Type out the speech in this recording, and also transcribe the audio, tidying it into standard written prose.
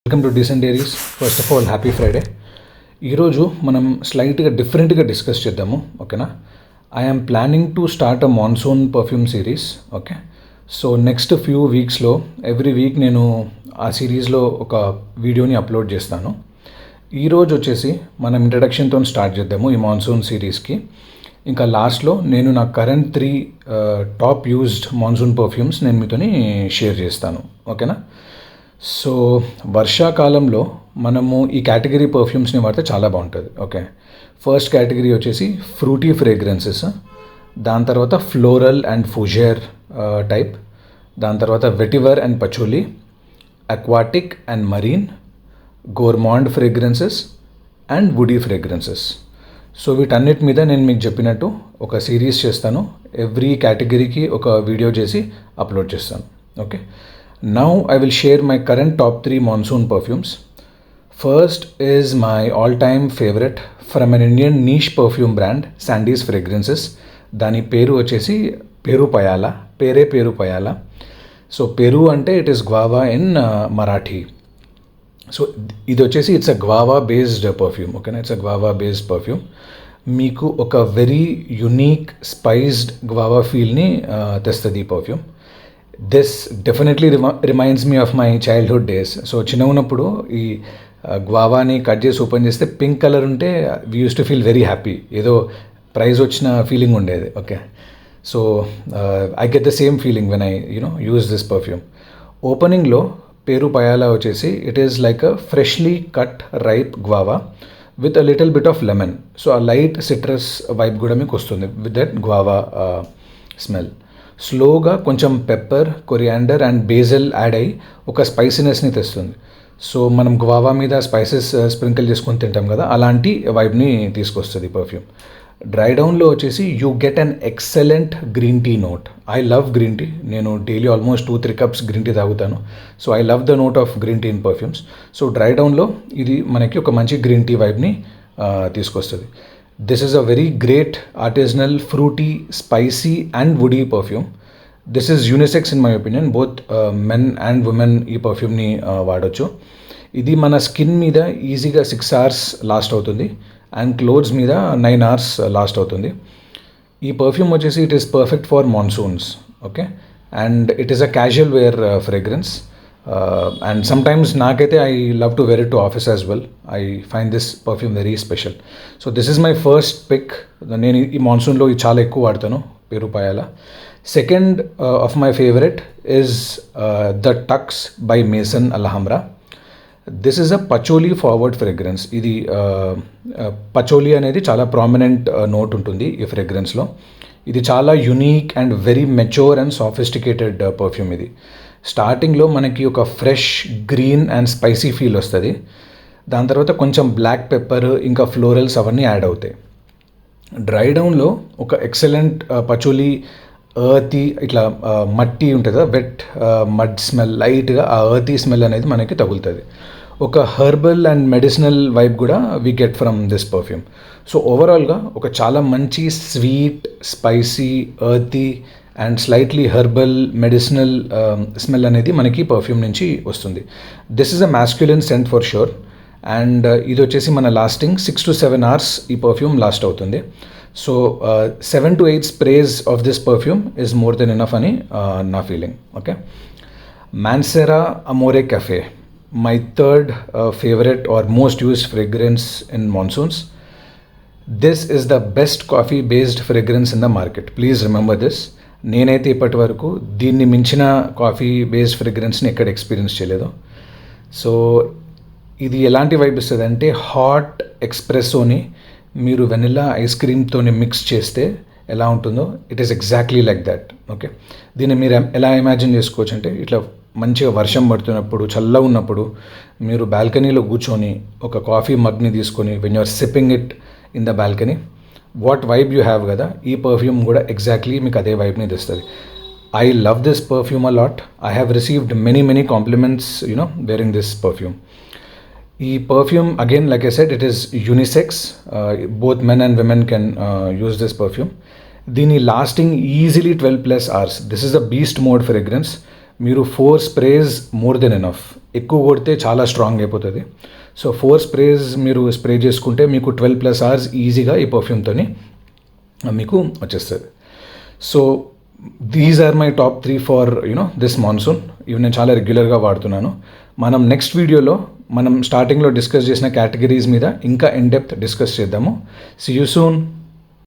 Welcome to decent diaries. First of all happy Friday. ఈరోజు మనం స్లైట్గా డిఫరెంట్గా డిస్కస్ చేద్దాము, ఓకేనా? I'm planning to start a monsoon perfume series. Okay, so next few వీక్స్లో every week నేను ఆ సిరీస్లో ఒక వీడియోని అప్లోడ్ చేస్తాను. ఈరోజు వచ్చేసి మనం ఇంట్రడక్షన్తో స్టార్ట్ చేద్దాము ఈ మాన్సూన్ సిరీస్కి. ఇంకా లాస్ట్లో నేను నా current 3 top used monsoon perfumes నేను మీతోని షేర్ చేస్తాను, ఓకేనా? సో వర్షాకాలంలో మనము ఈ కేటగిరీ పర్ఫ్యూమ్స్ని వాడితే చాలా బాగుంటుంది. ఓకే, ఫస్ట్ కేటగిరీ వచ్చేసి ఫ్రూటీ ఫ్రేగ్రెన్సెస్, దాని తర్వాత ఫ్లోరల్ అండ్ ఫుజేర్ టైప్, దాని తర్వాత vetiver and patchouli, aquatic and marine, gourmand fragrances and woody fragrances. So వీటన్నిటి మీద నేను మీకు చెప్పినట్టు ఒక సిరీస్ చేస్తాను. ఎవ్రీ కేటగిరీకి ఒక వీడియో చేసి అప్లోడ్ చేస్తాను. Okay, now I will share my current top 3 monsoon perfumes. First is my all-time favorite from an Indian niche perfume brand, Sandy's Fragrances. దాని పేరు వచ్చేసి పెరు పయాలా, పేరు పయాలా. సో పెరు అంటే it is guava in Marathi. So ఇది వచ్చేసి it's a guava based perfume, ఓకేనా? It's a guava based perfume. మీకు ఒక very unique spiced guava ఫీల్ని తెస్తుంది ఈ perfume. This definitely reminds me of my childhood days. So చిన్న ఉన్నప్పుడు ఈ గ్వావాని కట్ చేసి ఓపెన్ చేస్తే పింక్ కలర్ ఉంటే we used to feel very happy, ఏదో ప్రైజ్ వచ్చిన ఫీలింగ్ ఉండేది. Okay, so I get the same feeling when I use this perfume. ఓపెనింగ్లో పేరు పయాలా వచ్చేసి it is like a freshly cut ripe guava with a little bit of lemon. So ఆ light citrus vibe కూడా మీకు వస్తుంది with that guava smell. స్లోగా కొంచెం pepper, coriander and basil add అయ్యి ఒక స్పైసీనెస్ని తెస్తుంది. సో మనం గ్వావా మీద స్పైసెస్ స్ప్రింకిల్ చేసుకొని తింటాం కదా, అలాంటి వైబ్ని తీసుకొస్తుంది పర్ఫ్యూమ్. డ్రై డౌన్లో వచ్చేసి you get an excellent green tea note. I love green tea. నేను daily almost 2-3 cups green tea తాగుతాను. So I love the note of green tea in perfumes. So dry డౌన్లో ఇది మనకి ఒక మంచి గ్రీన్ టీ వైబ్ని తీసుకొస్తుంది. This is a very great artisanal, fruity, spicy and woody perfume. This is unisex in my opinion. Both men and women ఈ పర్ఫ్యూమ్ని వాడచ్చు. ఇది మన స్కిన్ మీద ఈజీగా 6 hours లాస్ట్ అవుతుంది అండ్ క్లోత్స్ మీద 9 hours లాస్ట్ అవుతుంది. ఈ పర్ఫ్యూమ్ వచ్చేసి it is perfect for monsoons. Okay, and it is a casual wear fragrance. And sometimes నాకైతే I love to wear it to office as well. I find this perfume very special. So this is my first pick. నేను ఈ మాన్సూన్లో ఇది చాలా ఎక్కువ వాడతాను, Peru Payala. Second of my favourite is the Tux by mason Alhambra. This is a patchouli forward fragrance. ఇది patchouli అనేది చాలా ప్రామినెంట్ నోట్ ఉంటుంది ఈ ఫ్రేగ్రెన్స్లో. ఇది చాలా unique and very mature and sophisticated perfume. ఇది స్టార్టింగ్లో మనకి ఒక fresh green and spicy feel వస్తుంది. దాని తర్వాత కొంచెం బ్లాక్ పెప్పర్ ఇంకా ఫ్లోరల్స్ అవన్నీ యాడ్ అవుతాయి. డ్రై డౌన్లో ఒక ఎక్సలెంట్ పచోలీ ఎర్తీ, ఇట్లా మట్టి ఉంటుంది కదా, వెట్ మడ్ స్మెల్, లైట్గా ఆ ఎర్తీ స్మెల్ అనేది మనకి తగులుతుంది. ఒక హెర్బల్ అండ్ మెడిసినల్ వైబ్ కూడా we get from this perfume. So ఓవరాల్గా ఒక చాలా మంచి sweet, spicy, earthy and slightly herbal medicinal smell అనేది మనకి పర్ఫ్యూమ్ నుంచి వస్తుంది. This is a masculine scent for sure. And ఇది వచ్చేసి మన లాస్టింగ్ 6 to 7 hours ఈ పర్ఫ్యూమ్ లాస్ట్ అవుతుంది. So 7 to 8 sprays of this perfume is more than enough అని నా ఫీలింగ్. Okay, Mancera అమోరే cafe, my third favourite or most used fragrance in monsoons. This is the best coffee based fragrance in the market. Please remember this. నేనైతే ఇప్పటి వరకు దీన్ని మించిన coffee based ఫ్రేగ్రెన్స్ని ఎక్కడ experience చేయలేదు. సో ఇది ఎలాంటి వైబ్ ఇస్తుంది అంటే, హాట్ ఎక్స్ప్రెస్సోని మీరు వెనిలా ఐస్ క్రీమ్తో మిక్స్ చేస్తే ఎలా ఉంటుందో it is exactly like that. Okay, దీన్ని మీరు ఎలా ఇమాజిన్ చేసుకోవచ్చు అంటే, ఇట్లా మంచిగా వర్షం పడుతున్నప్పుడు, చల్లగా ఉన్నప్పుడు మీరు బాల్కనీలో కూర్చొని ఒక కాఫీ మగ్ని తీసుకొని when you're sipping it in the balcony, what vibe you have కదా, ఈ పర్ఫ్యూమ్ కూడా ఎగ్జాక్ట్లీ మీకు అదే వైబ్ని తెస్తుంది. I love this perfume a lot. I have received many compliments wearing this perfume. ఈ perfume again like I said it is unisex. Both men and women can use this perfume. దీని lasting easily 12+ hours. This is the beast mode fragrance. మీరు 4 sprays more than enough. ఎక్కువ కొడితే చాలా strong అయిపోతుంది. So 4 sprays మీరు spray చేసుకుంటే మీకు 12+ hours ఈజీగా ఈ పర్ఫ్యూమ్తోని మీకు వచ్చేస్తుంది. So these are my top 3 for this monsoon. ఇవి నేను చాలా రెగ్యులర్గా వాడుతున్నాను. మనం నెక్స్ట్ వీడియోలో మనం స్టార్టింగ్లో డిస్కస్ చేసిన కేటగిరీస్ మీద ఇంకా ఇన్ డెప్త్ డిస్కస్ చేద్దాము. See you soon.